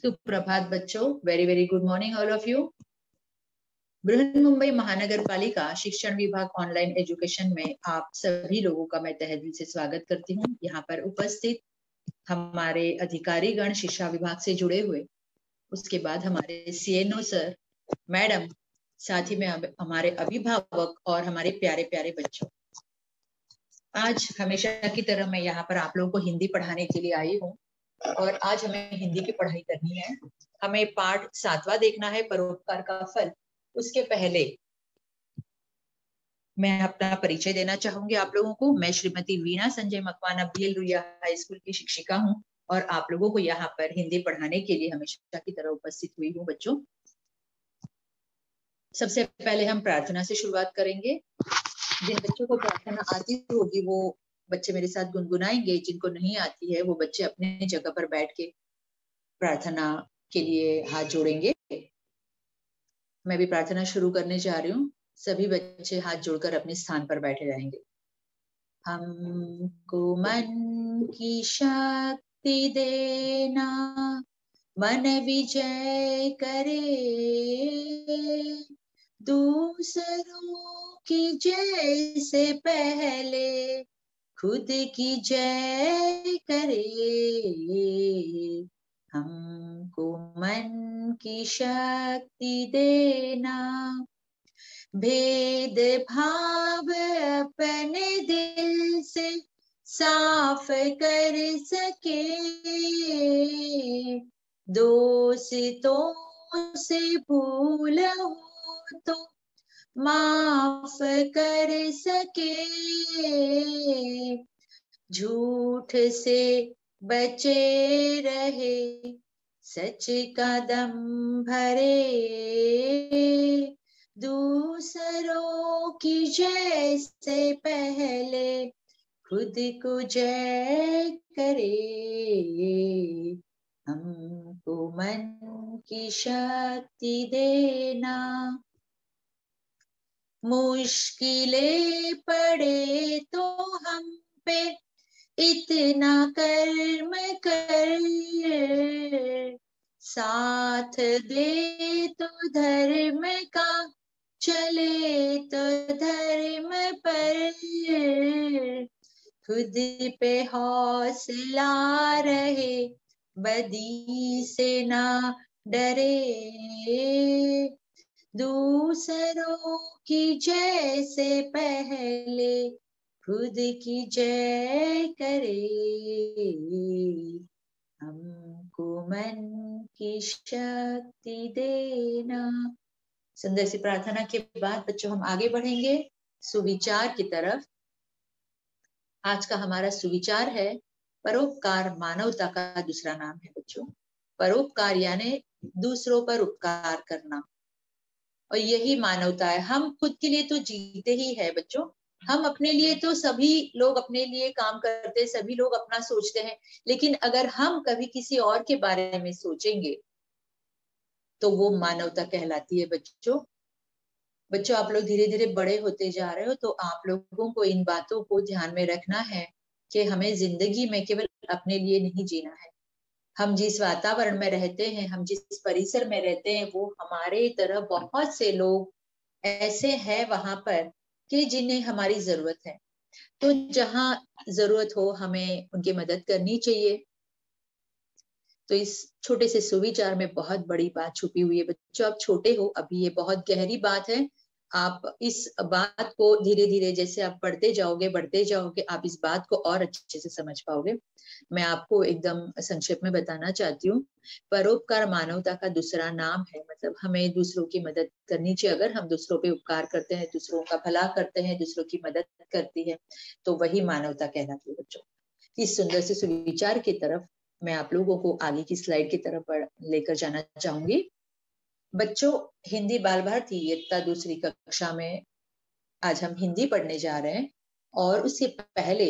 सुप्रभात बच्चों, very very good morning all of you. Brihanmumbai महानगर पालिका शिक्षण विभाग ऑनलाइन एजुकेशन में आप सभी लोगों का मैं तहे दिल से स्वागत करती हूँ। यहाँ पर उपस्थित हमारे अधिकारी गण शिक्षा विभाग से जुड़े हुए, उसके बाद हमारे सीएनओ सर, मैडम, साथ ही में हमारे अभिभावक और हमारे प्यारे प्यारे बच्चों। आज हमेशा की तरह मैं यहाँ पर आप लोगों को हिंदी पढ़ाने के लिए आई हूँ और आज हमें हिंदी की पढ़ाई करनी है। हमें पाठ 7वां देखना है, परोपकार का फल। उसके पहले मैं अपना परिचय देना चाहूंगी आप लोगों को। मैं Shrimati Veena Sanjay Makwana B L Ruia high school की शिक्षिका हूँ और आप लोगों को यहाँ पर हिंदी पढ़ाने के लिए हमेशा की तरह उपस्थित हुई हूँ। बच्चों, सबसे पहले हम प्रार्थना से शुरुआत करेंगे। जिन बच्चों को प्रार्थना आती होगी वो बच्चे मेरे साथ गुनगुनाएंगे, जिनको नहीं आती है वो बच्चे अपने जगह पर बैठ के प्रार्थना के लिए हाथ जोड़ेंगे। मैं भी प्रार्थना शुरू करने जा रही हूँ। सभी बच्चे हाथ जोड़कर अपने स्थान पर बैठे रहेंगे। हमको मन की शक्ति देना, मन विजय करे, दूसरों की जय से पहले खुद की जय करे। हमको मन की शक्ति देना, भेद भाव अपने दिल से साफ कर सके, दोस्तों से भूल हो तो माफ कर सके, झूठ से बचे रहे, सच का दम भरे, दूसरों की जय से पहले खुद को जय करे। हमको मन की शक्ति देना, मुश्किलें पड़े तो हम पे इतना कर्म कर, साथ दे तो धर्म का, चले तो धर्म पर, खुद पे हौसला रहे, बदी से ना डरे, दूसरों की जय से पहले खुद की जय करे। हमको मन की शक्ति देना। सुंदर सी प्रार्थना के बाद बच्चों हम आगे बढ़ेंगे सुविचार की तरफ। आज का हमारा सुविचार है परोपकार मानवता का दूसरा नाम है। बच्चों, परोपकार यानी दूसरों पर उपकार करना और यही मानवता है। हम खुद के लिए तो जीते ही है बच्चों, हम अपने लिए तो सभी लोग अपने लिए काम करते हैं, सभी लोग अपना सोचते हैं, लेकिन अगर हम कभी किसी और के बारे में सोचेंगे तो वो मानवता कहलाती है। बच्चों, आप लोग धीरे धीरे बड़े होते जा रहे हो तो आप लोगों को इन बातों को ध्यान में रखना है कि हमें जिंदगी में केवल अपने लिए नहीं जीना है। हम जिस वातावरण में रहते हैं, हम जिस परिसर में रहते हैं, वो हमारे तरह बहुत से लोग ऐसे हैं वहां पर कि जिन्हें हमारी जरूरत है। तो जहां जरूरत हो हमें उनकी मदद करनी चाहिए। तो इस छोटे से सुविचार में बहुत बड़ी बात छुपी हुई है। बच्चों, आप छोटे हो, अभी ये बहुत गहरी बात है। आप इस बात को धीरे धीरे जैसे आप पढ़ते जाओगे, बढ़ते जाओगे, आप इस बात को और अच्छे से समझ पाओगे। मैं आपको एकदम संक्षेप में बताना चाहती हूँ। परोपकार मानवता का दूसरा नाम है, मतलब हमें दूसरों की मदद करनी चाहिए। अगर हम दूसरों पे उपकार करते हैं, दूसरों का भला करते हैं, दूसरों की मदद करती है, तो वही मानवता कहलाती है। बच्चों, इस सुंदर से सुविचार की तरफ मैं आप लोगों को आगे की स्लाइड की तरफ लेकर जाना चाहूंगी। बच्चों, हिंदी बाल भारती इयत्ता दूसरी कक्षा में आज हम हिंदी पढ़ने जा रहे हैं और उससे पहले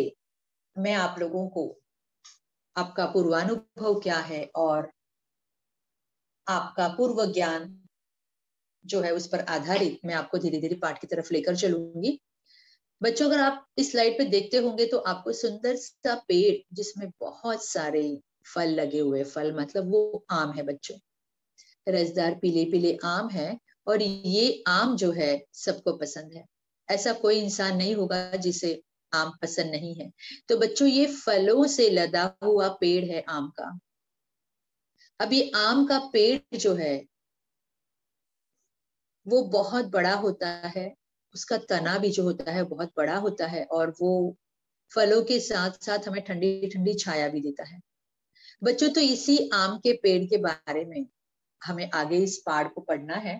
मैं आप लोगों को आपका पूर्वानुभव क्या है और आपका पूर्व ज्ञान जो है उस पर आधारित मैं आपको धीरे धीरे पाठ की तरफ लेकर चलूंगी। बच्चों, अगर आप इस स्लाइड पे देखते होंगे तो आपको सुंदर सा पेड़ जिसमें बहुत सारे फल लगे हुए, फल मतलब वो आम है बच्चों, रसदार पीले पीले आम है। और ये आम जो है सबको पसंद है, ऐसा कोई इंसान नहीं होगा जिसे आम पसंद नहीं है। तो बच्चों ये फलों से लदा हुआ पेड़ है आम का। अब ये आम का पेड़ जो है वो बहुत बड़ा होता है, उसका तना भी जो होता है बहुत बड़ा होता है, और वो फलों के साथ साथ हमें ठंडी ठंडी छाया भी देता है। बच्चों तो इसी आम के पेड़ के बारे में हमें आगे इस पाठ को पढ़ना है।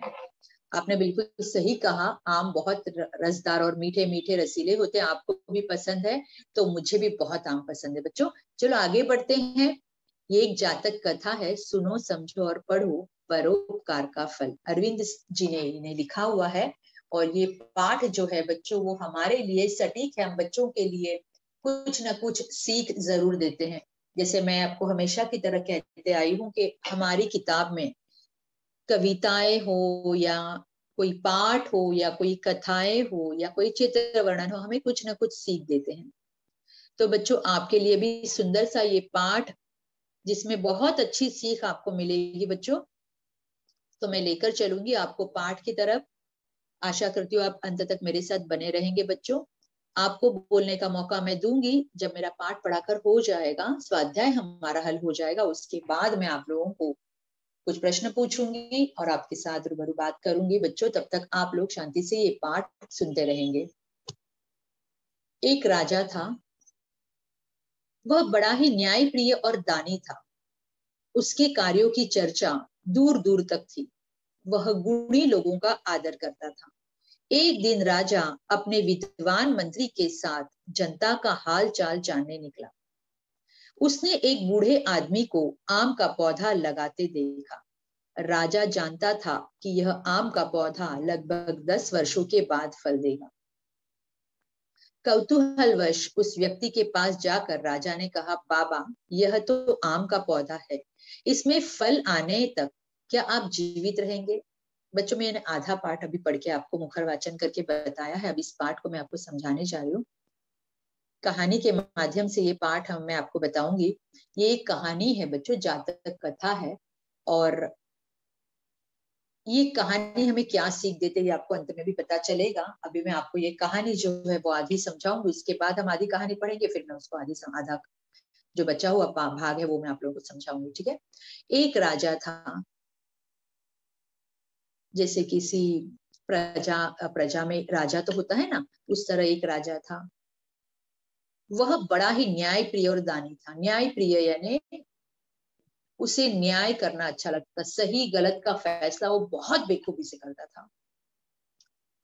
आपने बिल्कुल सही कहा, आम बहुत रसदार और मीठे मीठे रसीले होते हैं। आपको भी पसंद है तो मुझे भी बहुत आम पसंद है बच्चों। चलो आगे बढ़ते हैं। ये एक जातक कथा है, सुनो समझो और पढ़ो, परोपकार का फल। अरविंद जी ने इन्हें लिखा हुआ है। और ये पाठ जो है बच्चों वो हमारे लिए सटीक है, हम बच्चों के लिए कुछ ना कुछ सीख जरूर देते हैं। जैसे मैं आपको हमेशा की तरह कहते आई हूँ कि हमारी किताब में कविताएं हो या कोई पाठ हो या कोई कथाएं हो या कोई चित्र वर्णन हो, हमें कुछ ना कुछ सीख देते हैं। तो बच्चों आपके लिए भी सुंदर सा ये पाठ जिसमें बहुत अच्छी सीख आपको मिलेगी बच्चों, तो मैं लेकर चलूंगी आपको पाठ की तरफ। आशा करती हूँ आप अंत तक मेरे साथ बने रहेंगे बच्चों। आपको बोलने का मौका मैं दूंगी जब मेरा पाठ पढ़ाकर हो जाएगा, स्वाध्याय हमारा हल हो जाएगा, उसके बाद मैं आप लोगों को कुछ प्रश्न पूछूंगी और आपके साथ रूबरू बात करूंगी बच्चों। तब तक आप लोग शांति से ये पाठ सुनते रहेंगे। एक राजा था, वह बड़ा ही न्यायप्रिय और दानी था। उसके कार्यों की चर्चा दूर दूर तक थी। वह गुणी लोगों का आदर करता था। एक दिन राजा अपने विद्वान मंत्री के साथ जनता का हाल चाल जानने निकला। उसने एक बूढ़े आदमी को आम का पौधा लगाते देखा। राजा जानता था कि यह आम का पौधा लगभग 10 वर्षों के बाद फल देगा। कौतूहलवश उस व्यक्ति के पास जाकर राजा ने कहा, बाबा यह तो आम का पौधा है, इसमें फल आने तक क्या आप जीवित रहेंगे? बच्चों मैंने आधा पाठ अभी पढ़ के आपको मुखर वाचन करके बताया है, अब इस पाठ को मैं आपको समझाने जा रही हूँ। कहानी के माध्यम से ये पाठ मैं आपको बताऊंगी। ये एक कहानी है बच्चों, जातक कथा है। और ये कहानी हमें क्या सीख देते है आपको अंत में भी पता चलेगा। अभी मैं आपको ये कहानी जो है वो आधी समझाऊंगी, उसके बाद हम आधी कहानी पढ़ेंगे, फिर मैं उसको आधा जो बचा हुआ भाग है वो मैं आप लोगों को समझाऊंगी, ठीक है। एक राजा था, जैसे किसी प्रजा में राजा तो होता है ना, उस तरह एक राजा था। वह बड़ा ही न्याय प्रिय और दानी था। न्याय प्रिय यानी उसे न्याय करना अच्छा लगता, सही गलत का फैसला वो बहुत बेखूबी से करता था।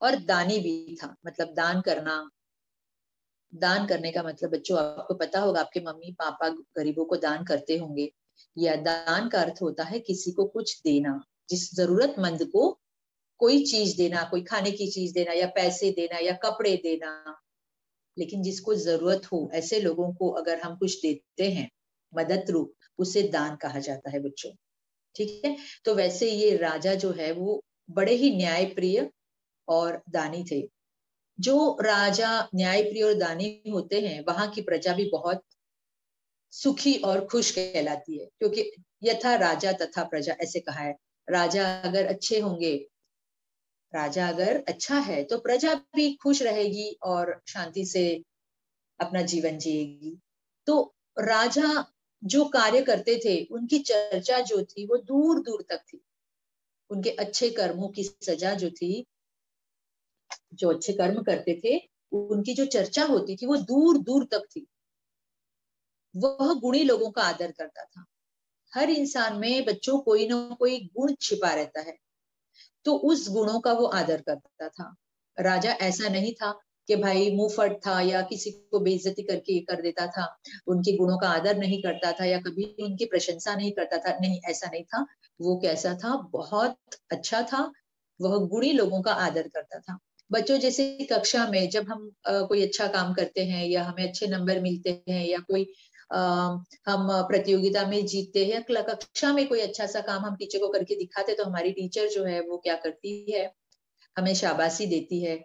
और दानी भी था, मतलब दान करना। दान करने का मतलब बच्चों आपको पता होगा, आपके मम्मी पापा गरीबों को दान करते होंगे। या दान का अर्थ होता है किसी को कुछ देना, जिस जरूरतमंद को कोई चीज देना, कोई खाने की चीज देना या पैसे देना या कपड़े देना। लेकिन जिसको जरूरत हो ऐसे लोगों को अगर हम कुछ देते हैं मदद रूप, उसे दान कहा जाता है बच्चों, ठीक है। तो वैसे ये राजा जो है वो बड़े ही न्यायप्रिय और दानी थे। जो राजा न्यायप्रिय और दानी होते हैं वहां की प्रजा भी बहुत सुखी और खुश कहलाती है, क्योंकि यथा राजा तथा प्रजा ऐसे कहा है। राजा अगर अच्छे होंगे, राजा अगर अच्छा है तो प्रजा भी खुश रहेगी और शांति से अपना जीवन जिएगी। तो राजा जो कार्य करते थे उनकी चर्चा जो थी वो दूर दूर तक थी। उनके अच्छे कर्मों की सजा जो थी, जो अच्छे कर्म करते थे उनकी जो चर्चा होती थी वो दूर दूर तक थी। वह गुणी लोगों का आदर करता था। हर इंसान में बच्चों कोई ना कोई गुण छिपा रहता है, तो उस गुणों का वो आदर करता था। राजा ऐसा नहीं था कि भाई मुंहफट था या किसी को बेइज्जती करके कर देता था, उनके गुणों का आदर नहीं करता था या कभी उनकी प्रशंसा नहीं करता था, नहीं ऐसा नहीं था। वो कैसा था, बहुत अच्छा था। वह गुणी लोगों का आदर करता था। बच्चों जैसे कक्षा में जब हम कोई अच्छा काम करते हैं या हमें अच्छे नंबर मिलते हैं या कोई हम प्रतियोगिता में जीतते हैं, कक्षा में कोई अच्छा सा काम हम टीचर को करके दिखाते, तो हमारी टीचर जो है वो क्या करती है, हमें शाबाशी देती है,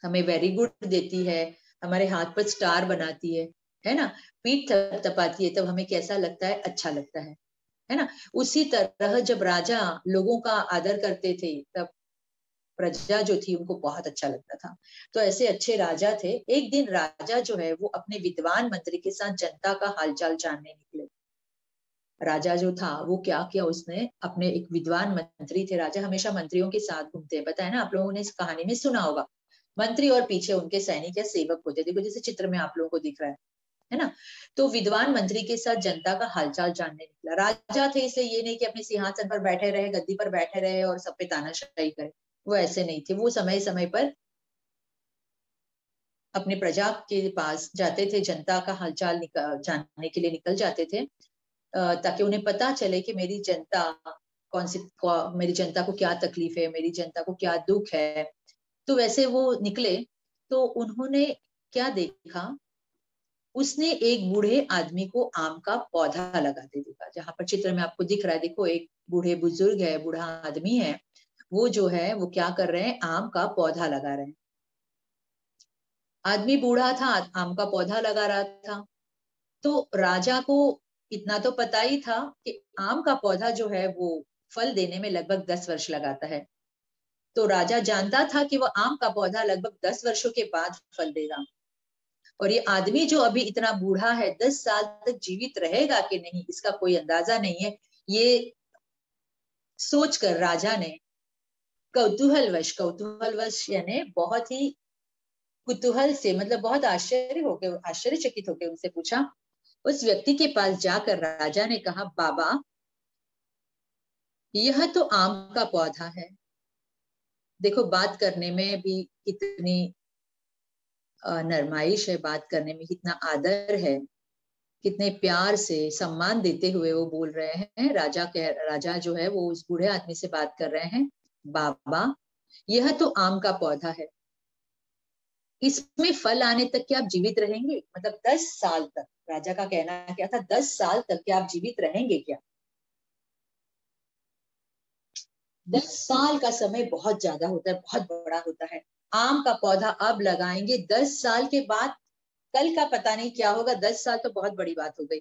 हमें वेरी गुड देती है, हमारे हाथ पर स्टार बनाती है। है ना, पीठ थपथपाती है तब हमें कैसा लगता है, अच्छा लगता है ना। उसी तरह जब राजा लोगों का आदर करते थे तब प्रजा जो थी उनको बहुत अच्छा लगता था। तो ऐसे अच्छे राजा थे। एक दिन राजा जो है वो अपने विद्वान मंत्री के साथ जनता का हालचाल जानने निकले। राजा जो था वो क्या किया, उसने अपने एक विद्वान मंत्री थे, राजा हमेशा मंत्रियों के साथ घूमते हैं, बताया ना आप लोगों ने इस कहानी में सुना होगा। मंत्री और पीछे उनके सैनिक या सेवक होते, देखो जैसे चित्र में आप लोगों को दिख रहा है ना। तो विद्वान मंत्री के साथ जनता का हालचाल जानने निकला। राजा थे इसलिए ये नहीं कि अपने सिंहासन पर बैठे रहे, गद्दी पर बैठे रहे और सब पे तानाशाही करे, वो ऐसे नहीं थे। वो समय समय पर अपने प्रजा के पास जाते थे, जनता का हालचाल जानने के लिए निकल जाते थे, ताकि उन्हें पता चले कि मेरी जनता मेरी जनता को क्या तकलीफ है, मेरी जनता को क्या दुख है। तो वैसे वो निकले तो उन्होंने क्या देखा, उसने एक बूढ़े आदमी को आम का पौधा लगाते देखा। जहां पर चित्र में आपको दिख रहा है, देखो एक बूढ़े बुजुर्ग है, बूढ़ा आदमी है, वो जो है वो क्या कर रहे हैं, आम का पौधा लगा रहे हैं। आदमी बूढ़ा था, आम का पौधा लगा रहा था। तो राजा को इतना तो पता ही था कि आम का पौधा जो है वो फल देने में लगभग 10 वर्ष लगाता है। तो राजा जानता था कि वह आम का पौधा लगभग 10 वर्षों के बाद फल देगा। और ये आदमी जो अभी इतना बूढ़ा है, 10 साल तक जीवित रहेगा कि नहीं इसका कोई अंदाजा नहीं है। ये सोचकर राजा ने कौतूहलवश यानी बहुत ही कुतूहल से, मतलब बहुत आश्चर्यचकित होकर उनसे पूछा। उस व्यक्ति के पास जाकर राजा ने कहा, बाबा यह तो आम का पौधा है। देखो बात करने में भी कितनी नरमाइश है, बात करने में कितना आदर है, कितने प्यार से सम्मान देते हुए वो बोल रहे हैं। राजा जो है वो उस बूढ़े आदमी से बात कर रहे हैं, बाबा यह तो आम का पौधा है, इसमें फल आने तक क्या आप जीवित रहेंगे? मतलब 10 साल तक, राजा का कहना क्या था, 10 साल तक क्या आप जीवित रहेंगे क्या? 10 साल का समय बहुत ज्यादा होता है, बहुत बड़ा होता है। आम का पौधा अब लगाएंगे, 10 साल के बाद कल का पता नहीं क्या होगा, 10 साल तो बहुत बड़ी बात हो गई।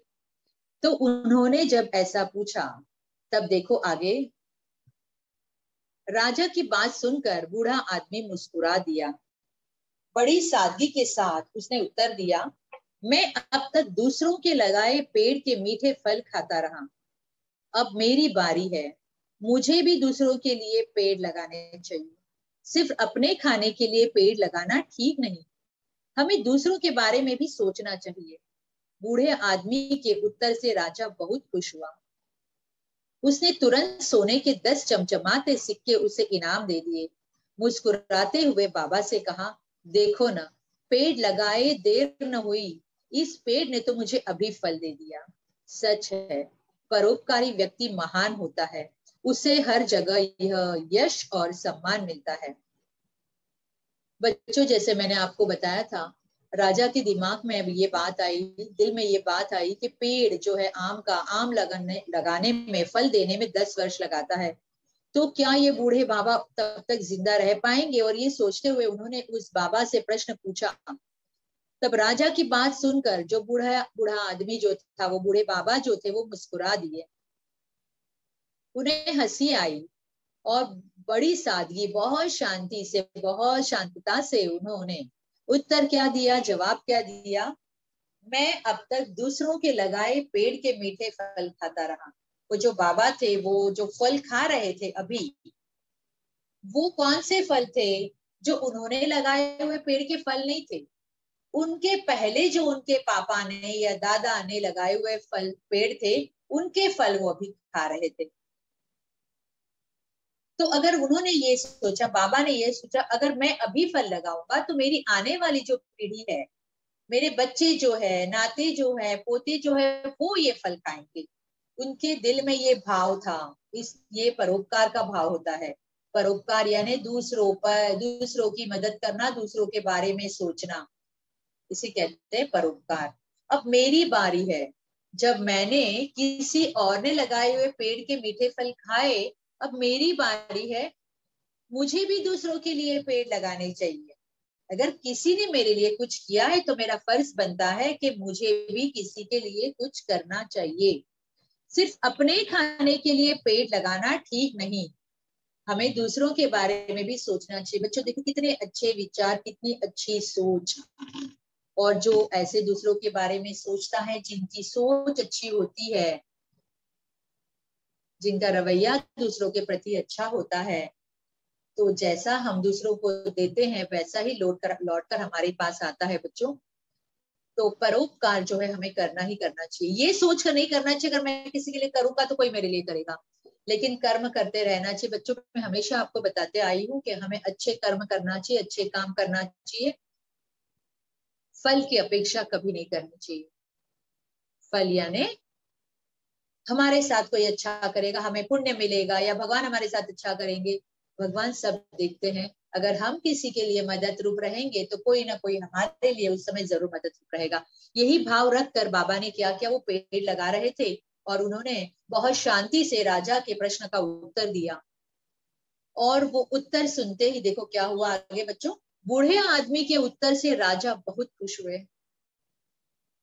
तो उन्होंने जब ऐसा पूछा तब देखो आगे, राजा की बात सुनकर बूढ़ा आदमी मुस्कुरा दिया। बड़ी सादगी के साथ उसने उत्तर दिया, मैं अब तक दूसरों के लगाए पेड़ के मीठे फल खाता रहा, अब मेरी बारी है। मुझे भी दूसरों के लिए पेड़ लगाने चाहिए। सिर्फ अपने खाने के लिए पेड़ लगाना ठीक नहीं, हमें दूसरों के बारे में भी सोचना चाहिए। बूढ़े आदमी के उत्तर से राजा बहुत खुश हुआ। उसने तुरंत सोने के 10 चमचमाते सिक्के उसे इनाम दे दिए। मुस्कुराते हुए बाबा से कहा, देखो ना, पेड़ लगाए देर न हुई, इस पेड़ ने तो मुझे अभी फल दे दिया। सच है, परोपकारी व्यक्ति महान होता है, उसे हर जगह यह यश और सम्मान मिलता है। बच्चों जैसे मैंने आपको बताया था, राजा के दिमाग में अब ये बात आई, दिल में ये बात आई कि पेड़ जो है आम लगाने में, फल देने में 10 वर्ष लगाता है, तो क्या ये बूढ़े बाबा तब तक जिंदा रह पाएंगे? और ये सोचते हुए उन्होंने उस बाबा से प्रश्न पूछा। तब राजा की बात सुनकर जो बूढ़ा बूढ़ा आदमी जो था, वो बूढ़े बाबा जो थे, वो मुस्कुरा दिए। उन्हें हंसी आई और बड़ी सादगी, बहुत शांति से, बहुत शांतता से उन्होंने उत्तर क्या दिया, जवाब क्या दिया, मैं अब तक दूसरों के लगाए पेड़ के मीठे फल खाता रहा। वो जो बाबा थे, वो जो फल खा रहे थे अभी, वो कौन से फल थे? जो उन्होंने लगाए हुए पेड़ के फल नहीं थे, उनके पहले जो उनके पापा ने या दादा ने लगाए हुए फल पेड़ थे, उनके फल वो अभी खा रहे थे। तो अगर उन्होंने ये सोचा, बाबा ने ये सोचा, अगर मैं अभी फल लगाऊंगा तो मेरी आने वाली जो पीढ़ी है, मेरे बच्चे जो है, नाते जो है, पोते जो है, वो ये फल खाएंगे। उनके दिल में ये भाव था। ये परोपकार का भाव होता है। परोपकार यानी दूसरों की मदद करना, दूसरों के बारे में सोचना, इसे कहते हैं परोपकार। अब मेरी बारी है, जब मैंने किसी और ने लगाए हुए पेड़ के मीठे फल खाए, अब मेरी बारी है, मुझे भी दूसरों के लिए पेड़ लगाने चाहिए। अगर किसी ने मेरे लिए कुछ किया है तो मेरा फर्ज बनता है कि मुझे भी किसी के लिए कुछ करना चाहिए। सिर्फ अपने खाने के लिए पेड़ लगाना ठीक नहीं, हमें दूसरों के बारे में भी सोचना चाहिए। बच्चों देखो कितने अच्छे विचार, कितनी अच्छी सोच। और जो ऐसे दूसरों के बारे में सोचता है, जिनकी सोच अच्छी होती है, जिनका रवैया दूसरों के प्रति अच्छा होता है, तो जैसा हम दूसरों को देते हैं वैसा ही लौट कर हमारे पास आता है बच्चों। तो परोपकार जो है हमें करना ही करना चाहिए। ये सोच कर नहीं करना चाहिए अगर मैं किसी के लिए करूंगा तो कोई मेरे लिए करेगा, लेकिन कर्म करते रहना चाहिए। बच्चों मैं हमेशा आपको बताते आई हूँ कि हमें अच्छे कर्म करना चाहिए, अच्छे काम करना चाहिए। फल की अपेक्षा कभी नहीं करनी चाहिए। फल यानी हमारे साथ कोई अच्छा करेगा, हमें पुण्य मिलेगा, या भगवान हमारे साथ अच्छा करेंगे, भगवान सब देखते हैं। अगर हम किसी के लिए मदद रूप रहेंगे तो कोई ना कोई हमारे लिए उस समय जरूर मदद रूप रहेगा। यही भाव रख कर बाबा ने क्या किया, वो पेड़ लगा रहे थे और उन्होंने बहुत शांति से राजा के प्रश्न का उत्तर दिया। और वो उत्तर सुनते ही देखो क्या हुआ आगे बच्चों। बूढ़े आदमी के उत्तर से राजा बहुत खुश हुए।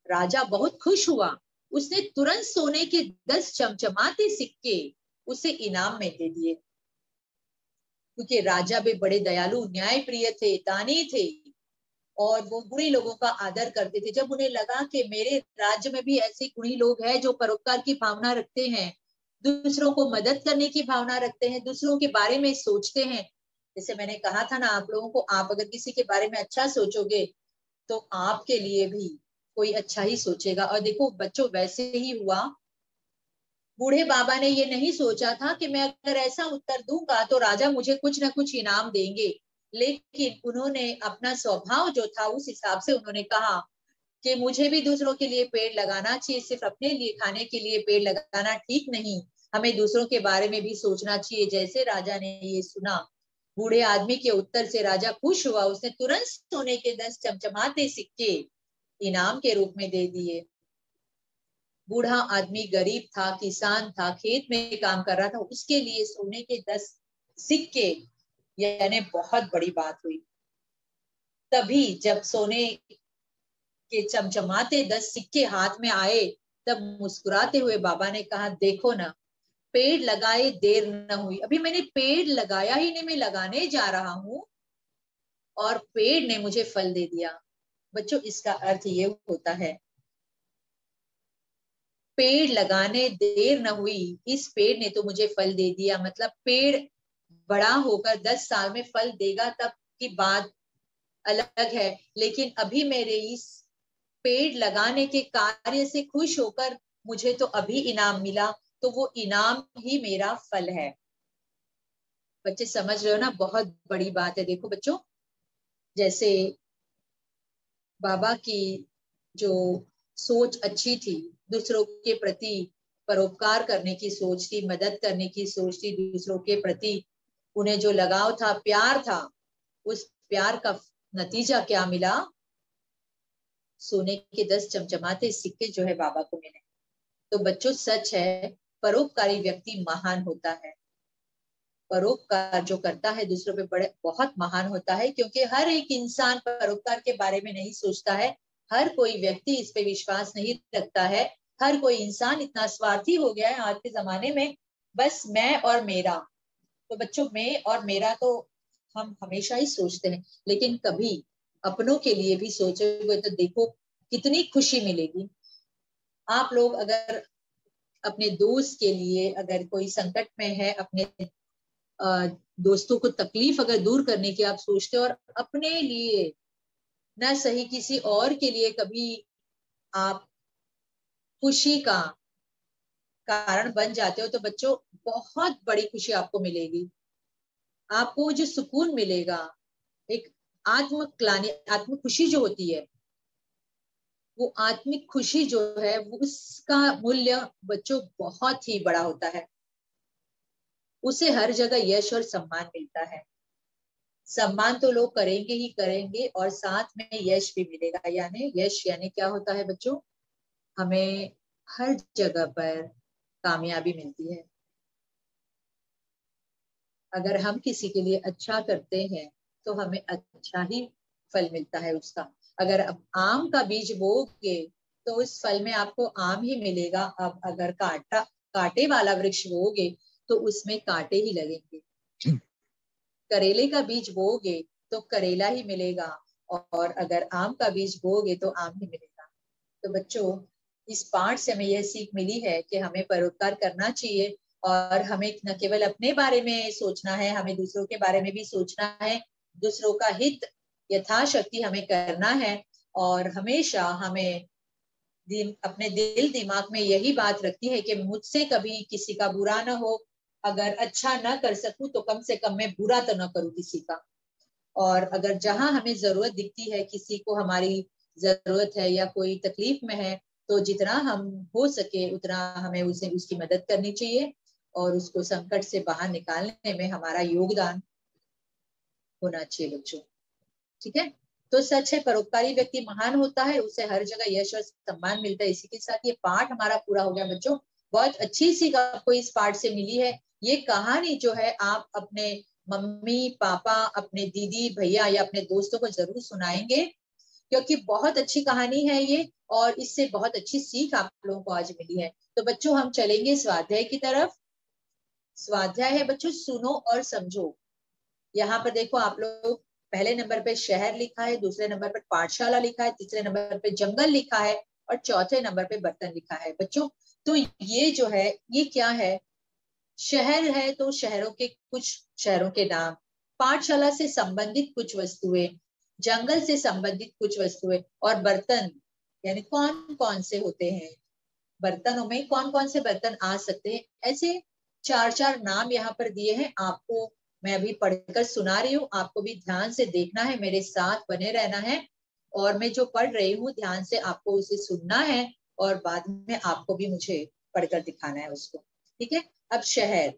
राजा बहुत खुश हुआ। उसने तुरंत सोने के 10 चमचमाते सिक्के उसे इनाम में दे दिए, क्योंकि राजा भी बड़े दयालु न्याय प्रिय थे, दानी थे, और वो बुरे लोगों का आदर करते थे। जब उन्हें लगा कि मेरे राज्य में भी ऐसे गुणी लोग हैं जो परोपकार की भावना रखते हैं, दूसरों को मदद करने की भावना रखते हैं, दूसरों के बारे में सोचते हैं। जैसे मैंने कहा था ना आप लोगों को, आप अगर किसी के बारे में अच्छा सोचोगे तो आपके लिए भी कोई अच्छा ही सोचेगा। और देखो बच्चों वैसे ही हुआ। बूढ़े बाबा ने ये नहीं सोचा था कि मैं अगर ऐसा उत्तर दूंगा तो राजा मुझे कुछ ना कुछ इनाम देंगे, लेकिन उन्होंने अपना स्वभाव जो था उस हिसाब से उन्होंने कहा कि मुझे भी दूसरों के लिए पेड़ लगाना चाहिए, सिर्फ अपने लिए खाने के लिए पेड़ लगाना ठीक नहीं, हमें दूसरों के बारे में भी सोचना चाहिए। जैसे राजा ने ये सुना, बूढ़े आदमी के उत्तर से राजा खुश हुआ। उसने तुरंत सोने के 10 चमचमाते सिक्के इनाम के रूप में दे दिए। बूढ़ा आदमी गरीब था, किसान था, खेत में काम कर रहा था, उसके लिए सोने के 10 सिक्के यानी बहुत बड़ी बात हुई। तभी जब सोने के चमचमाते 10 सिक्के हाथ में आए, तब मुस्कुराते हुए बाबा ने कहा, देखो ना, पेड़ लगाए देर न हुई। अभी मैंने पेड़ लगाया ही नहीं, मैं लगाने जा रहा हूं और पेड़ ने मुझे फल दे दिया। बच्चों इसका अर्थ ये होता है, पेड़ लगाने देर न हुई, इस पेड़ ने तो मुझे फल दे दिया। मतलब पेड़ बड़ा होकर 10 साल में फल देगा तब की बात अलग है, लेकिन अभी मेरे इस पेड़ लगाने के कार्य से खुश होकर मुझे तो अभी इनाम मिला, तो वो इनाम ही मेरा फल है। बच्चे समझ रहे हो ना, बहुत बड़ी बात है। देखो बच्चों, जैसे बाबा की जो सोच अच्छी थी, दूसरों के प्रति परोपकार करने की सोच थी, मदद करने की सोच थी, दूसरों के प्रति उन्हें जो लगाव था, प्यार था, उस प्यार का नतीजा क्या मिला, सोने के 10 चमचमाते सिक्के जो है बाबा को मिले। तो बच्चों सच है, परोपकारी व्यक्ति महान होता है। परोपकार जो करता है दूसरों पे बड़े बहुत महान होता है, क्योंकि हर एक इंसान परोपकार के बारे में नहीं सोचता है। हर कोई व्यक्ति इस पे विश्वास नहीं रखता है। हर कोई इंसान इतना स्वार्थी हो गया है आज के जमाने में, बस मैं और मेरा। तो बच्चों मैं और मेरा तो हम हमेशा ही सोचते हैं, लेकिन कभी अपनों के लिए भी सोचोगे तो देखो कितनी खुशी मिलेगी। आप लोग अगर अपने दोस्त के लिए, अगर कोई संकट में है, अपने दोस्तों को तकलीफ अगर दूर करने की आप सोचते हो और अपने लिए ना सही किसी और के लिए कभी आप खुशी का कारण बन जाते हो, तो बच्चों बहुत बड़ी खुशी आपको मिलेगी। आपको जो सुकून मिलेगा, एक आत्म खुशी जो होती है, वो आत्मिक खुशी जो है वो उसका मूल्य बच्चों बहुत ही बड़ा होता है। उसे हर जगह यश और सम्मान मिलता है। सम्मान तो लोग करेंगे ही करेंगे और साथ में यश भी मिलेगा। यानी यश यानी क्या होता है बच्चों, हमें हर जगह पर कामयाबी मिलती है। अगर हम किसी के लिए अच्छा करते हैं तो हमें अच्छा ही फल मिलता है उसका। अगर आम का बीज बोओगे तो उस फल में आपको आम ही मिलेगा। अब अगर कांटे वाला वृक्ष बोओगे तो उसमें कांटे ही लगेंगे। करेले का बीज बोओगे तो करेला ही मिलेगा, और अगर आम का बीज बोओगे तो आम ही मिलेगा। तो बच्चों, इस पाठ से हमें यह सीख मिली है कि हमें परोपकार करना चाहिए, और हमें न केवल अपने बारे में सोचना है, हमें दूसरों के बारे में भी सोचना है। दूसरों का हित यथाशक्ति हमें करना है, और हमेशा हमें अपने दिल दिमाग में यही बात रखती है कि मुझसे कभी किसी का बुरा ना हो। अगर अच्छा ना कर सकूं तो कम से कम मैं बुरा तो ना करूं किसी का। और अगर जहां हमें जरूरत दिखती है, किसी को हमारी जरूरत है या कोई तकलीफ में है, तो जितना हम हो सके उतना हमें उसे उसकी मदद करनी चाहिए, और उसको संकट से बाहर निकालने में हमारा योगदान होना चाहिए बच्चों। ठीक है। तो सच है, परोपकारी व्यक्ति महान होता है, उसे हर जगह यश और सम्मान मिलता है। इसी के साथ ये पाठ हमारा पूरा हो गया बच्चों। बहुत अच्छी सीख आपको इस पाठ से मिली है। ये कहानी जो है आप अपने मम्मी पापा, अपने दीदी भैया या अपने दोस्तों को जरूर सुनाएंगे, क्योंकि बहुत अच्छी कहानी है ये, और इससे बहुत अच्छी सीख आप लोगों को आज मिली है। तो बच्चों, हम चलेंगे स्वाध्याय की तरफ। स्वाध्याय है बच्चों, सुनो और समझो। यहाँ पर देखो आप लोग, पहले नंबर पे शहर लिखा है, दूसरे नंबर पर पाठशाला लिखा है, तीसरे नंबर पे जंगल लिखा है, और चौथे नंबर पे बर्तन लिखा है बच्चों। तो ये जो है, ये क्या है? शहर है तो शहरों के कुछ शहरों के नाम, पाठशाला से संबंधित कुछ वस्तुएं, जंगल से संबंधित कुछ वस्तुएं, और बर्तन यानी कौन कौन से होते हैं, बर्तनों में कौन कौन से बर्तन आ सकते हैं। ऐसे चार चार नाम यहाँ पर दिए हैं आपको। मैं अभी पढ़कर सुना रही हूँ, आपको भी ध्यान से देखना है, मेरे साथ बने रहना है, और मैं जो पढ़ रही हूँ ध्यान से आपको उसे सुनना है, और बाद में आपको भी मुझे पढ़कर दिखाना है उसको। ठीक है। अब शहर,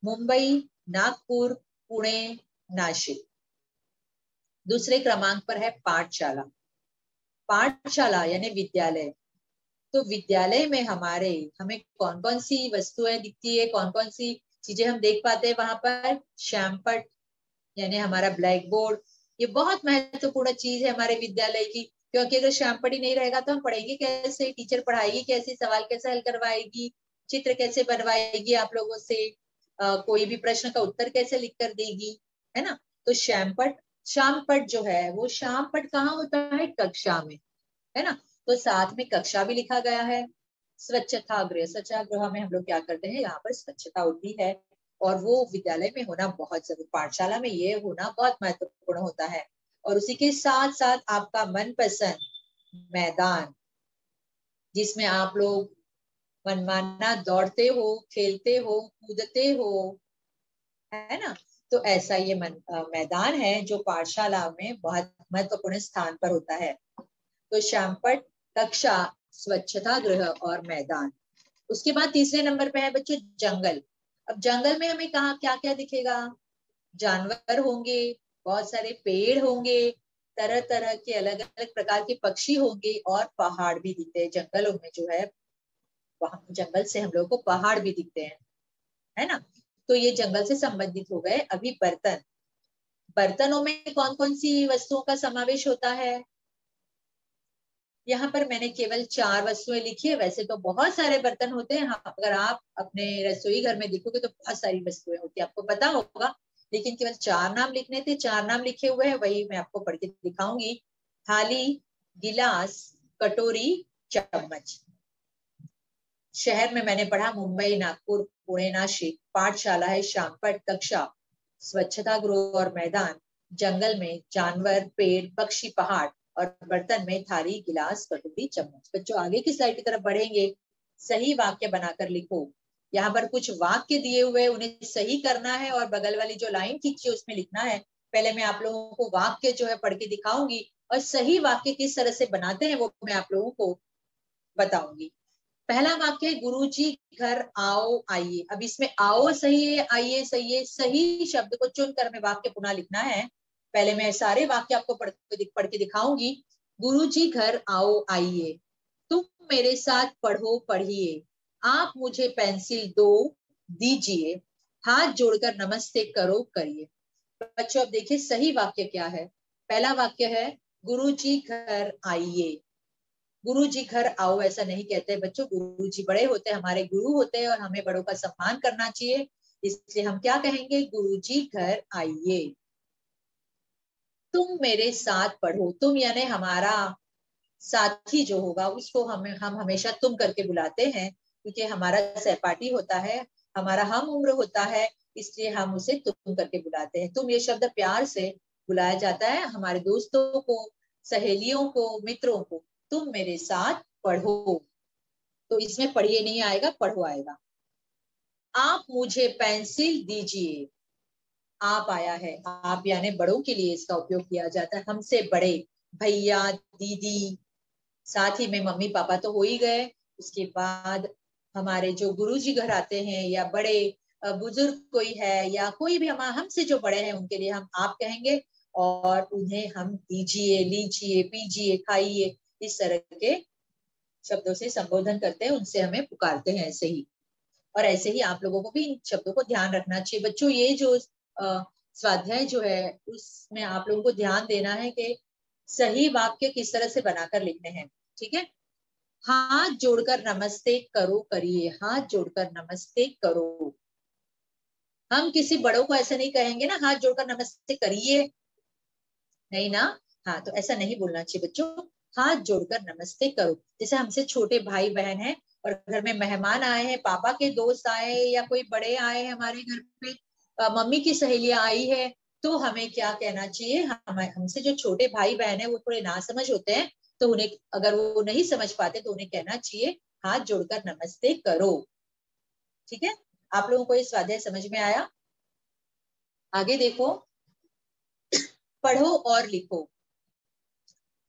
मुंबई, नागपुर, पुणे, नासिक। दूसरे क्रमांक पर है पाठशाला। पाठशाला यानी विद्यालय। तो विद्यालय में हमें कौन कौन सी वस्तुएं दिखती है, कौन कौन सी चीजें हम देख पाते हैं वहां पर? श्यामपट यानी हमारा ब्लैक बोर्ड। ये बहुत महत्वपूर्ण चीज है हमारे विद्यालय की, क्योंकि अगर श्यामपट ही नहीं रहेगा तो हम पढ़ेंगे कैसे, टीचर पढ़ाएगी कैसे, सवाल कैसे हल करवाएगी, चित्र कैसे बनवाएगी आप लोगों से, कोई भी प्रश्न का उत्तर कैसे लिख कर देगी, है ना। तो श्यामपट जो है, वो श्यामपट कहाँ होता है? कक्षा में, है ना। तो साथ में कक्षा भी लिखा गया है। स्वच्छतागृह, स्वच्छतागृह में हम लोग क्या करते हैं? यहाँ पर स्वच्छता होती है, और वो विद्यालय में होना बहुत जरूरी, पाठशाला में ये होना बहुत महत्वपूर्ण होता है। और उसी के साथ साथ आपका मनपसंद मैदान, जिसमें आप लोग मनमाना दौड़ते हो, खेलते हो, कूदते हो, है ना। तो ऐसा ये मैदान है जो पाठशाला में बहुत महत्वपूर्ण स्थान पर होता है। तो श्यामपट, कक्षा, स्वच्छता गृह और मैदान। उसके बाद तीसरे नंबर पे है बच्चों जंगल। अब जंगल में हमें कहा क्या क्या दिखेगा? जानवर होंगे, बहुत सारे पेड़ होंगे, तरह तरह के अलग अलग प्रकार के पक्षी होंगे, और पहाड़ भी दिखते हैं जंगलों में जो है। वहां जंगल से हम लोग को पहाड़ भी दिखते हैं, है ना। तो ये जंगल से संबंधित हो गए। अभी बर्तन, बर्तनों में कौन कौन सी वस्तुओं का समावेश होता है? यहाँ पर मैंने केवल 4 वस्तुएं लिखी है, वैसे तो बहुत सारे बर्तन होते हैं। हाँ, अगर आप अपने रसोई घर में देखोगे तो बहुत सारी वस्तुएं होती है, आपको पता होगा, लेकिन केवल 4 नाम लिखने थे, 4 नाम लिखे हुए हैं, वही मैं आपको पढ़ के दिखाऊंगी। थाली, गिलास, कटोरी, चम्मच। शहर में मैंने पढ़ा मुंबई, नागपुर, पुणे, नासिक। पाठशाला है श्यामपट, कक्षा, स्वच्छता गृह और मैदान। जंगल में जानवर, पेड़, पक्षी, पहाड़, और बर्तन में थाली, गिलास, कटोरी, चम्मच। बच्चों आगे की स्लाइड की तरफ बढ़ेंगे। सही वाक्य बनाकर लिखो। यहाँ पर कुछ वाक्य दिए हुए, उन्हें सही करना है, और बगल वाली जो लाइन खींची उसमें लिखना है। पहले मैं आप लोगों को वाक्य जो है पढ़ के दिखाऊंगी, और सही वाक्य किस तरह से बनाते हैं वो मैं आप लोगों को बताऊंगी। पहला वाक्य है गुरुजी घर आओ आइए। अब इसमें आओ सही है, आइए सही है, सही शब्द को चुनकर हमें वाक्य पुनः लिखना है। पहले मैं सारे वाक्य आपको पढ़ के दिखाऊंगी। गुरुजी घर आओ आइए, तुम मेरे साथ पढ़ो पढ़िए, आप मुझे पेंसिल दो दीजिए, हाथ जोड़कर नमस्ते करो करिए। बच्चों अब देखिए सही वाक्य क्या है। पहला वाक्य है गुरुजी घर आइए। गुरुजी घर आओ ऐसा नहीं कहते बच्चों, गुरुजी बड़े होते हैं, हमारे गुरु होते हैं और हमें बड़ों का सम्मान करना चाहिए, इसलिए हम क्या कहेंगे, गुरुजी घर आइए। तुम मेरे साथ पढ़ो, तुम यानी हमारा साथी जो होगा उसको हम हमेशा तुम करके बुलाते हैं, क्योंकि हमारा सहपाठी होता है, हमारा हम उम्र होता है, इसलिए हम उसे तुम करके बुलाते हैं। तुम ये शब्द प्यार से बुलाया जाता है हमारे दोस्तों को, सहेलियों को, मित्रों को। तुम मेरे साथ पढ़ो, तो इसमें पढ़िए नहीं आएगा, पढ़ो आएगा। आप मुझे पेंसिल दीजिए। आप आया है, आप यानी बड़ों के लिए इसका उपयोग किया जाता है, हमसे बड़े, भैया, दीदी, साथ ही में मम्मी पापा तो हो ही गए, उसके बाद हमारे जो गुरुजी घर आते हैं या बड़े बुजुर्ग कोई है या कोई भी हमसे जो बड़े हैं उनके लिए हम आप कहेंगे, और उन्हें हम दीजिए, लीजिए, पीजिए, खाइए, इस तरह के शब्दों से संबोधन करते हैं, उनसे हमें पुकारते हैं ऐसे ही। और ऐसे ही आप लोगों को भी इन शब्दों को ध्यान रखना चाहिए बच्चों। ये जो स्वाध्याय जो है उसमें आप लोगों को ध्यान देना है कि सही वाक्य किस तरह से बनाकर लिखने हैं, ठीक है। हाथ जोड़कर नमस्ते करो करिए, हाथ जोड़कर नमस्ते करो। हम किसी बड़ों को ऐसे नहीं कहेंगे ना, हाथ जोड़कर नमस्ते करिए, नहीं ना। हाँ, तो ऐसा नहीं बोलना चाहिए बच्चों, हाथ जोड़कर नमस्ते करो। जैसे हमसे छोटे भाई बहन हैं और घर में मेहमान आए हैं, पापा के दोस्त आए हैं या कोई बड़े आए हैं हमारे घर पे, मम्मी की सहेलियां आई है, तो हमें क्या कहना चाहिए, हमसे जो छोटे भाई बहन है वो थोड़े नासमझ होते हैं, तो उन्हें अगर वो नहीं समझ पाते तो उन्हें कहना चाहिए हाथ जोड़कर नमस्ते करो, ठीक है। आप लोगों को ये स्वाध्याय समझ में आया? आगे देखो, पढ़ो और लिखो।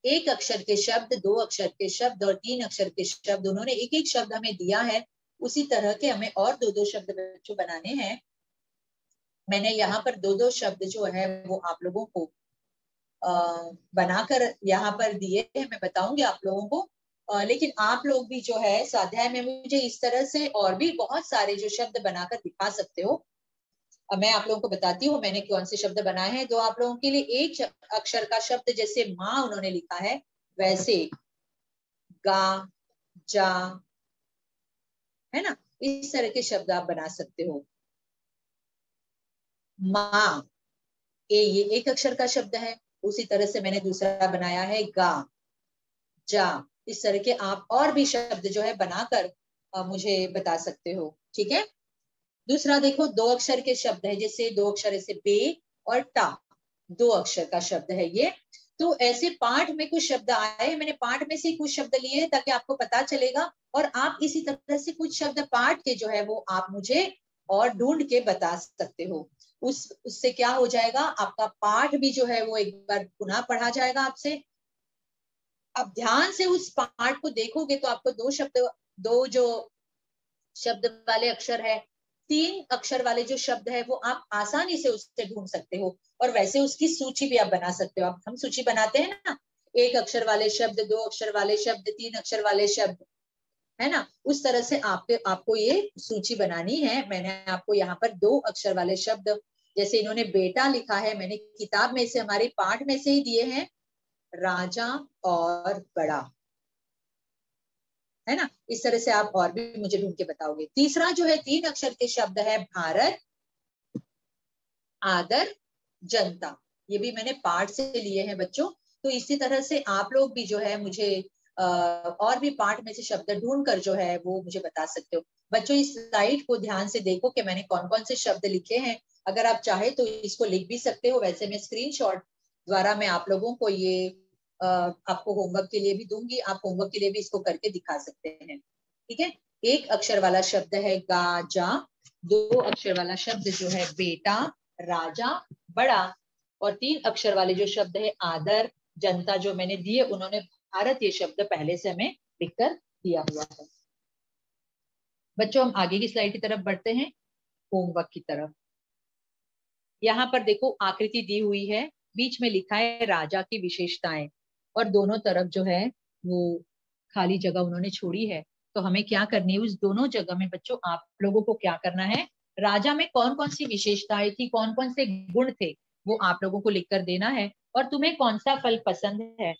एक अक्षर के शब्द, दो अक्षर के शब्द और तीन अक्षर के शब्द, उन्होंने एक एक शब्द हमें दिया है, उसी तरह के हमें और दो दो शब्द बच्चों बनाने हैं। मैंने यहाँ पर दो दो शब्द जो है वो आप लोगों को बनाकर यहाँ पर दिए हैं, मैं बताऊंगी आप लोगों को। लेकिन आप लोग भी जो है स्वाध्याय में मुझे इस तरह से और भी बहुत सारे जो शब्द बनाकर दिखा सकते हो। मैं आप लोगों को बताती हूँ मैंने कौन से शब्द बनाए हैं। तो आप लोगों के लिए एक अक्षर का शब्द, जैसे माँ उन्होंने लिखा है, वैसे गा, जा, है ना, इस तरह के शब्द आप बना सकते हो। माँ, ये एक अक्षर का शब्द है, उसी तरह से मैंने दूसरा बनाया है गा, जा, इस तरह के आप और भी शब्द जो है बनाकर मुझे बता सकते हो, ठीक है। दूसरा देखो, दो अक्षर के शब्द है, जैसे दो अक्षर ऐसे बे और टा, दो अक्षर का शब्द है ये। तो ऐसे पाठ में कुछ शब्द आए, मैंने पाठ में से कुछ शब्द लिए ताकि आपको पता चलेगा, और आप इसी तरह से कुछ शब्द पाठ के जो है वो आप मुझे और ढूंढ के बता सकते हो। उससे क्या हो जाएगा, आपका पाठ भी जो है वो एक बार पुनः पढ़ा जाएगा आपसे। अब ध्यान से उस पाठ को देखोगे तो आपको दो जो शब्द वाले अक्षर है, तीन अक्षर वाले जो शब्द है वो आप आसानी से उससे ढूंढ सकते हो, और वैसे उसकी सूची भी आप बना सकते हो। हम सूची बनाते हैं ना, एक अक्षर वाले शब्द, दो अक्षर वाले शब्द, तीन अक्षर वाले शब्द, है ना, उस तरह से आपको ये सूची बनानी है। मैंने आपको यहाँ पर दो अक्षर वाले शब्द, जैसे इन्होंने बेटा लिखा है, मैंने किताब में से हमारे पाठ में से ही दिए हैं, राजा और बड़ा, है ना, इस तरह से आप और भी मुझे ढूंढ के बताओगे। तीसरा जो है तीन अक्षर के शब्द है भारत, आदर, जनता, ये भी मैंने पाठ से लिए हैं बच्चों। तो इसी तरह से आप लोग भी जो है मुझे और भी पाठ में से शब्द ढूंढ कर जो है वो मुझे बता सकते हो। बच्चों इस स्लाइड को ध्यान से देखो कि मैंने कौन कौन से शब्द लिखे हैं, अगर आप चाहे तो इसको लिख भी सकते हो, वैसे मैं स्क्रीनशॉट द्वारा मैं आप लोगों को ये आपको होमवर्क के लिए भी दूंगी, आप होमवर्क के लिए भी इसको करके दिखा सकते हैं, ठीक है। एक अक्षर वाला शब्द है गाजा, दो अक्षर वाला शब्द जो है बेटा, राजा, बड़ा, और तीन अक्षर वाले जो शब्द है आदर, जनता, जो मैंने दिए उन्होंने भारत ये शब्द पहले से हमें लिखकर दिया हुआ है। बच्चों हम आगे की स्लाइड की तरफ बढ़ते हैं, होमवर्क की तरफ। यहाँ पर देखो आकृति दी हुई है, बीच में लिखा है राजा की विशेषताएं, और दोनों तरफ जो है वो खाली जगह उन्होंने छोड़ी है। तो हमें क्या करनी है, उस दोनों जगह में बच्चों आप लोगों को क्या करना है, राजा में कौन कौन सी विशेषताएं थी, कौन कौन से गुण थे, वो आप लोगों को लिखकर देना है। और तुम्हें कौन सा फल पसंद है,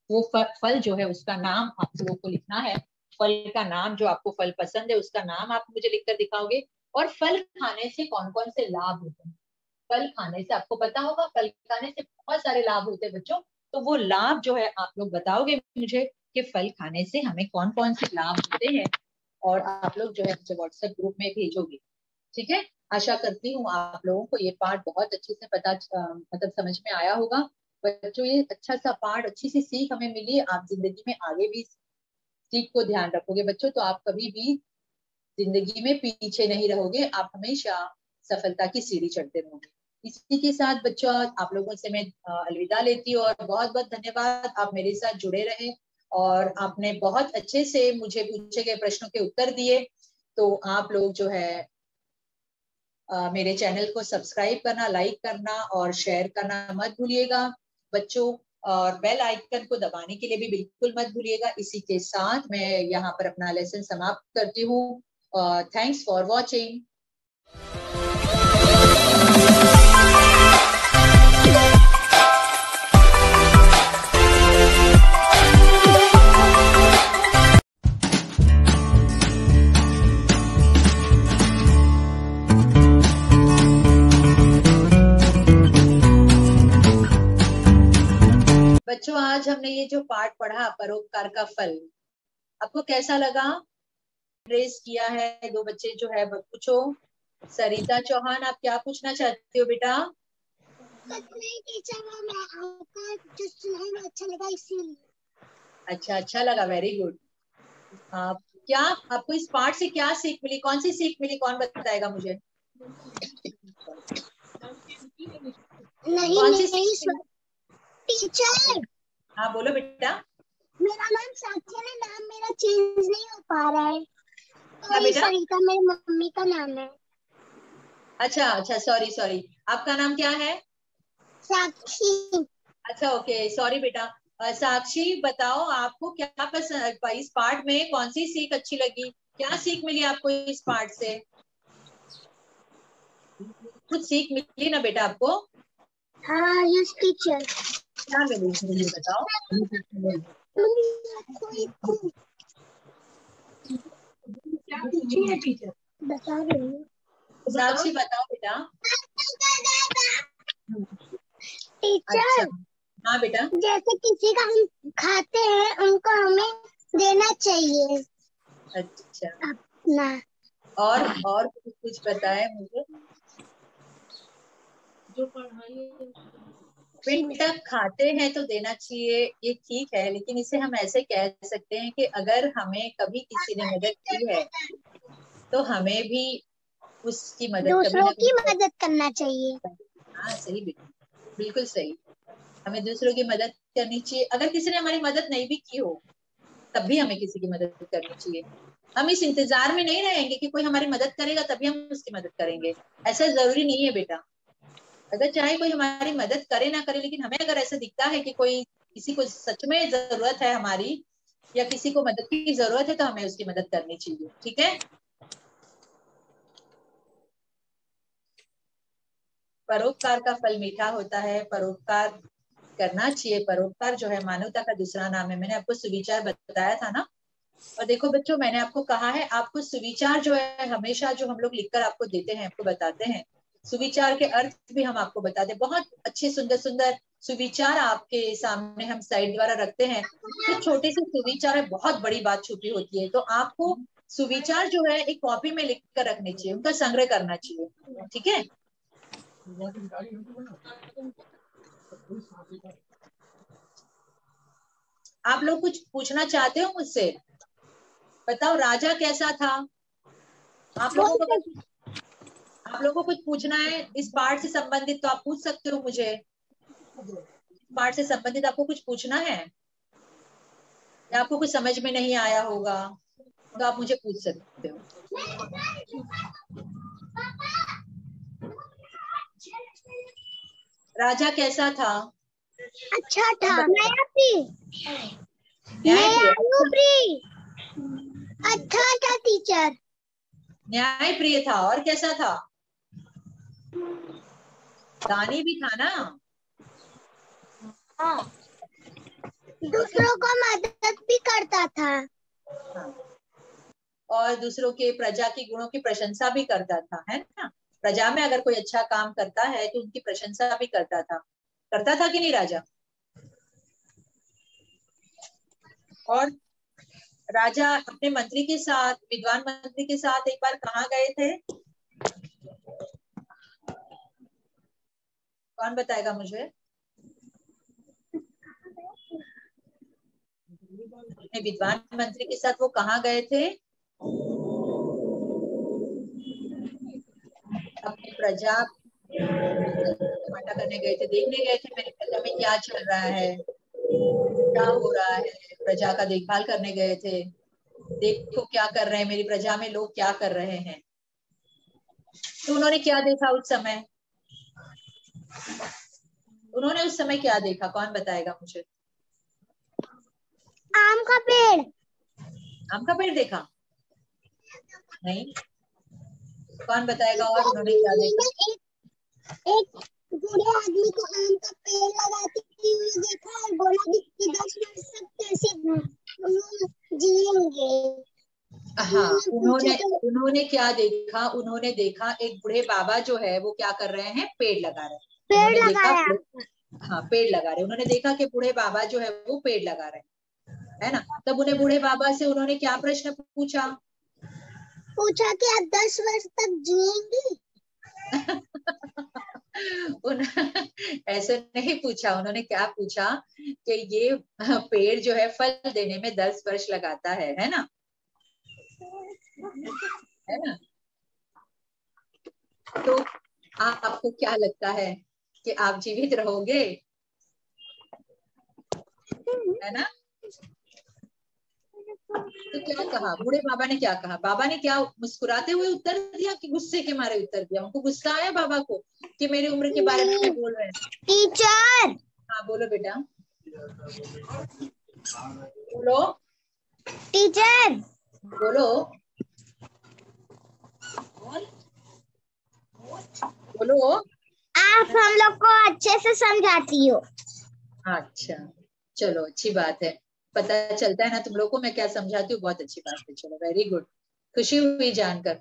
वो फल जो है उसका नाम आप लोगों को लिखना है। फल का नाम, जो आपको फल पसंद है उसका नाम आप मुझे लिखकर दिखाओगे। और फल खाने से कौन कौन से लाभ होते हैं। फल खाने से आपको पता होगा, फल खाने से बहुत सारे लाभ होते हैं बच्चों। तो वो लाभ जो है आप लोग बताओगे मुझे कि फल खाने से हमें कौन कौन से लाभ होते हैं, और आप लोग जो है मुझे व्हाट्सएप ग्रुप में भेजोगे। ठीक है। आशा करती हूँ आप लोगों को ये पाठ बहुत अच्छे से पता मतलब समझ में आया होगा। बच्चों ये अच्छा सा पाठ, अच्छी सी सीख हमें मिली। आप जिंदगी में आगे भी सीख को ध्यान रखोगे बच्चों, तो आप कभी भी जिंदगी में पीछे नहीं रहोगे, आप हमेशा सफलता की सीढ़ी चढ़ते रहोगे। इसी के साथ बच्चों आप लोगों से मैं अलविदा लेती हूँ, और बहुत बहुत धन्यवाद, आप मेरे साथ जुड़े रहे और आपने बहुत अच्छे से मुझे पूछे गए प्रश्नों के उत्तर दिए। तो आप लोग जो है मेरे चैनल को सब्सक्राइब करना, लाइक करना और शेयर करना मत भूलिएगा बच्चों, और बेल आइकन को दबाने के लिए भी बिल्कुल मत भूलिएगा। इसी के साथ मैं यहाँ पर अपना लेसन समाप्त करती हूँ। Thanks for watching. बच्चों आज हमने ये जो पाठ पढ़ा परोपकार का फल, आपको कैसा लगा? रेस किया है दो बच्चे जो है, पूछो। सरिता चौहान, आप क्या पूछना चाहते हो बेटा? अच्छा लगा इसीलिए। अच्छा लगा, वेरी गुड। क्या आपको इस पाठ से क्या सीख मिली, कौन सी सीख मिली, कौन बताएगा मुझे? नहीं कौन सी नहीं सीख? टीचर, हाँ बोलो बेटा। मेरा नाम साक्षी है, नाम मेरा चेंज नहीं हो पा रहा है, क्या तो ये बेटा? सरिता मेरी मम्मी का नाम है। अच्छा सॉरी, आपका नाम क्या है? साक्षी। अच्छा ओके, सॉरी बेटा। साक्षी बताओ, आपको क्या पसंद, इस पाठ में कौन सी सीख अच्छी लगी, क्या सीख मिली आपको इस पाठ से? कुछ सीख मिली ना बेटा आपको? हाँ यस टीचर। क्या मिली मुझे बताओ। क्या पूछी है टीचर? बता रही हूँ। साक्षी बताओ बेटा। अच्छा, टीचर, हाँ बेटा। जैसे किसी का हम खाते हैं उनको हमें देना चाहिए अच्छा, अपना। और कुछ बताए मुझे। जो पढ़ाई बेटा खाते हैं तो देना चाहिए, ये ठीक है, लेकिन इसे हम ऐसे कह सकते हैं कि अगर हमें कभी किसी ने मदद की है तो हमें भी उसकी मदद कभी दूसरों ना की कभी मदद करना चाहिए। हाँ सही बेटा, बिल्कुल सही। हमें दूसरों की मदद करनी चाहिए, अगर किसी ने हमारी मदद नहीं भी की हो तब भी हमें किसी की मदद करनी चाहिए। हम इस इंतजार में नहीं रहेंगे कि कोई हमारी मदद करेगा तभी हम उसकी मदद करेंगे, ऐसा जरूरी नहीं है बेटा। अगर चाहे कोई हमारी मदद करे ना करे, लेकिन हमें अगर ऐसा दिखता है कि कोई, किसी को सच में जरूरत है हमारी, या किसी को मदद की जरूरत है, तो हमें उसकी मदद करनी चाहिए। ठीक है। परोपकार का फल मीठा होता है, परोपकार करना चाहिए। परोपकार जो है मानवता का दूसरा नाम है। मैंने आपको सुविचार बताया था ना। और देखो बच्चों, मैंने आपको कहा है, आपको सुविचार जो है हमेशा जो हम लोग लिखकर आपको देते हैं, आपको बताते हैं, सुविचार के अर्थ भी हम आपको बताते हैं। बहुत अच्छे सुंदर सुंदर सुविचार आपके सामने हम स्लाइड द्वारा रखते हैं। तो छोटे से सुविचार में बहुत बड़ी बात छुपी होती है, तो आपको सुविचार जो है एक कॉपी में लिख कर रखने चाहिए, उनका संग्रह करना चाहिए। ठीक है। आप लोग कुछ पूछना चाहते हो मुझसे? बताओ, राजा कैसा था? आप लोगों को आप लोगों को कुछ पूछना है इस पाठ से संबंधित तो आप पूछ सकते हो मुझे। पाठ से संबंधित आपको कुछ पूछना है, या आपको कुछ समझ में नहीं आया होगा तो आप मुझे पूछ सकते हो। राजा कैसा था? अच्छा था। बताओ। न्यायप्रिय। अच्छा था टीचर। न्यायप्रिय था, और कैसा था? दानी भी था ना। हाँ। दूसरों को मदद भी करता था। हाँ, और दूसरों के प्रजा के गुणों की प्रशंसा भी करता था, है ना। प्रजा में अगर कोई अच्छा काम करता है तो उनकी प्रशंसा भी करता था कि नहीं राजा। और राजा अपने मंत्री के साथ, विद्वान मंत्री के साथ एक बार कहाँ गए थे, कौन बताएगा मुझे। अपने विद्वान मंत्री के साथ वो कहाँ गए थे, अपनी प्रजा टमाटा करने गए थे, देखने गए थे मेरी प्रजा में क्या चल रहा है, क्या हो रहा है, प्रजा का देखभाल करने गए थे। देखो क्या कर रहे हैं मेरी प्रजा में लोग, क्या कर रहे हैं। तो उन्होंने क्या देखा उस समय, उन्होंने उस समय क्या देखा, कौन बताएगा मुझे। आम का पेड़। आम का पेड़ देखा, नहीं, कौन बताएगा। और उन्होंने क्या देखा। एक बूढ़े आदमी को आम का पेड़ लगाते हुए देखा और बोला कि 10 वर्ष तक कैसे जिएंगे। हाँ, उन्होंने क्या देखा, उन्होंने देखा एक बूढ़े बाबा जो है वो क्या कर रहे हैं, पेड़ लगा रहे हैं। पेड़ उन्होंने देखा, लगाया। हाँ पेड़ लगा रहे, उन्होंने देखा कि बूढ़े बाबा जो है वो पेड़ लगा रहे हैं, है ना। तब उन्हें बूढ़े बाबा से उन्होंने क्या प्रश्न पूछा कि आप 10 वर्ष तक जिएंगी। ऐसे नहीं पूछा, उन्होंने क्या पूछा कि ये पेड़ जो है फल देने में 10 वर्ष लगाता है ना, है ना। तो आपको क्या लगता है कि आप जीवित रहोगे, है ना। तो क्या कहा बूढ़े बाबा ने, क्या कहा बाबा ने, क्या मुस्कुराते हुए उत्तर दिया कि गुस्से के मारे उत्तर दिया। उनको गुस्सा आया बाबा को कि मेरी उम्र के बारे में बोल रहे हैं। टीचर। हाँ बोलो बेटा, बोलो टीचर। बोलो बोलो। आप हम लोग को अच्छे से समझाती हो। अच्छा, चलो अच्छी बात है, पता चलता है ना तुम लोग को मैं क्या समझाती हूँ, बहुत अच्छी बात है। चलो वेरी गुड, खुशी हुई जानकर।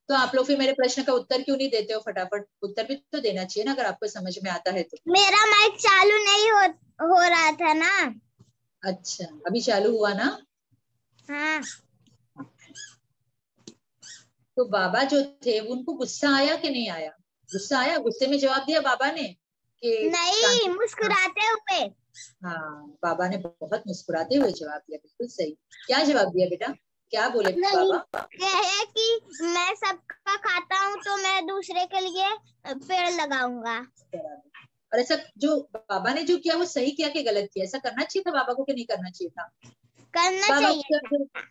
तो आप लोग फिर मेरे प्रश्न का उत्तर क्यों नहीं देते हो, फटाफट उत्तर भी तो देना चाहिए ना अगर आपको समझ में आता है तो। मेरा माइक चालू नहीं हो रहा था ना। अच्छा, अभी चालू हुआ ना। हाँ। तो बाबा जो थे उनको गुस्सा आया कि नहीं आया, गुस्सा आया, गुस्से में जवाब दिया बाबा ने कि नहीं, शांति। मुस्कुराते हुए। हाँ, बाबा ने बहुत मुस्कुराते हुए जवाब दिया, बिल्कुल सही। क्या जवाब दिया बेटा, क्या बोले नहीं, बाबा। कहे कि मैं सबका खाता हूँ तो मैं दूसरे के लिए पेड़ लगाऊंगा। और ऐसा जो बाबा ने जो किया वो सही किया कि गलत किया, ऐसा करना चाहिए था बाबा को कि नहीं करना चाहिए था। करना चाहिए।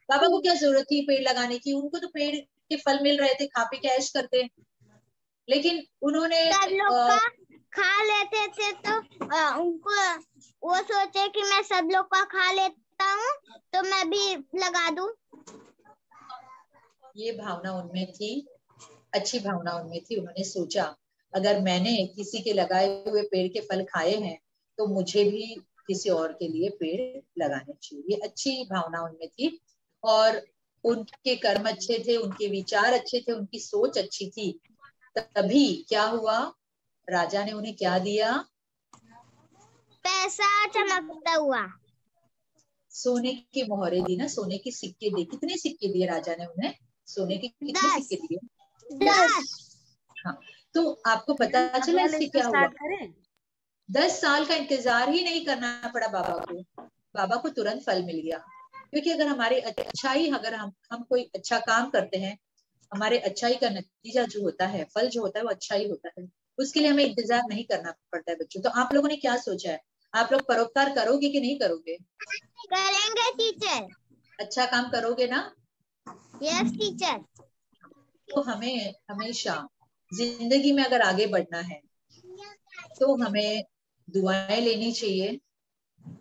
बाबा को क्या जरूरत थी पेड़ लगाने की, उनको तो पेड़ के फल मिल रहे थे, खा पी के ऐश करते। लेकिन उन्होंने सब लोग का खा लेते थे तो उनको वो सोचे कि मैं सब लोग का खा लेता हूँ तो मैं भी लगा दूं। ये भावना उनमें थी, अच्छी भावना उनमें थी। उन्होंने सोचा अगर मैंने किसी के लगाए हुए पेड़ के फल खाए हैं तो मुझे भी किसी और के लिए पेड़ लगाने चाहिए, ये अच्छी भावना उनमें थी। और उनके कर्म अच्छे थे, उनके विचार अच्छे थे, उनकी सोच अच्छी थी। तभी क्या हुआ, राजा ने उन्हें क्या दिया, पैसा चमकता हुआ। सोने की मोहरें दी ना, सोने के सिक्के दिए। कितने सिक्के दिए राजा ने उन्हें, सोने के कितने 10। सिक्के दिए, 10। हाँ। तो आपको पता चला इससे क्या हुआ, 10 साल का इंतजार ही नहीं करना पड़ा बाबा को, बाबा को तुरंत फल मिल गया। क्योंकि अगर हमारे अच्छाई, अगर हम कोई अच्छा काम करते हैं, हमारे अच्छाई का नतीजा जो होता है, फल जो होता है वो अच्छा ही होता है। उसके लिए हमें इंतजार नहीं करना पड़ता है बच्चों। तो आप लोगों ने क्या सोचा है, आप लोग परोपकार करोगे कि नहीं करोगे, करेंगे टीचर। अच्छा काम करोगे ना। Yes teacher. तो हमें हमेशा जिंदगी में अगर आगे बढ़ना है तो हमें दुआएं लेनी चाहिए।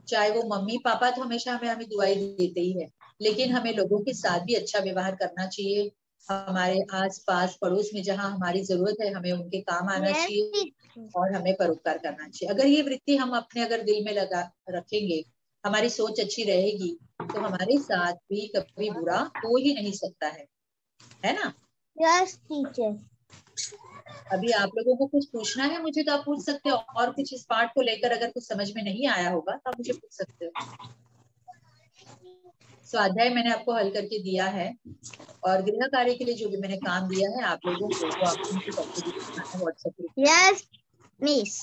चाहे वो मम्मी पापा तो हमेशा हमें हमें दुआएं देते ही है, लेकिन हमें लोगों के साथ भी अच्छा व्यवहार करना चाहिए। हमारे आस पास पड़ोस में जहाँ हमारी जरूरत है हमें उनके काम आना चाहिए और हमें परोपकार करना चाहिए। अगर ये वृत्ति हम अपने अगर दिल में लगा रखेंगे, हमारी सोच अच्छी रहेगी, तो हमारे साथ भी कभी बुरा हो ही नहीं सकता है ना? Yes teacher. अभी आप लोगों को कुछ पूछना है मुझे तो आप पूछ सकते हो, और कुछ इस पाठ को लेकर अगर कुछ समझ में नहीं आया होगा तो आप मुझे पूछ सकते हो। स्वाध्याय मैंने आपको हल करके दिया है, और गृह कार्य के लिए जो भी मैंने काम दिया है आप लोगों को, वो आपको मुझे करके दिखाना है WhatsApp group. Yes miss.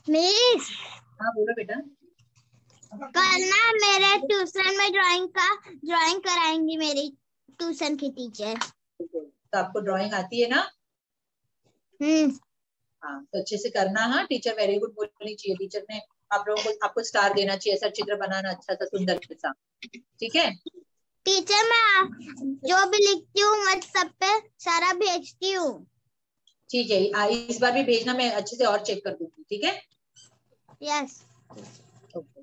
Miss हाँ बोलो बेटा। कल ना मेरे ट्यूशन में ड्राइंग कराएंगी मेरी ट्यूशन की टीचर। तो आपको ड्राइंग आती है ना? हाँ तो अच्छे से करना। हाँ टीचर वेरी गुड बोलनी चाहिए, टीचर ने आप लोगों को आपको स्टार देना चाहिए, ऐसा चित्र बनाना अच्छा सा सुंदर सा। ठीक है टीचर मैं जो भी लिखती हूँ मैं सब पे सारा भेजती हूँ। ठीक है, इस बार भी भेजना, मैं अच्छे से और चेक कर दूंगी। ठीक है यस। ओके।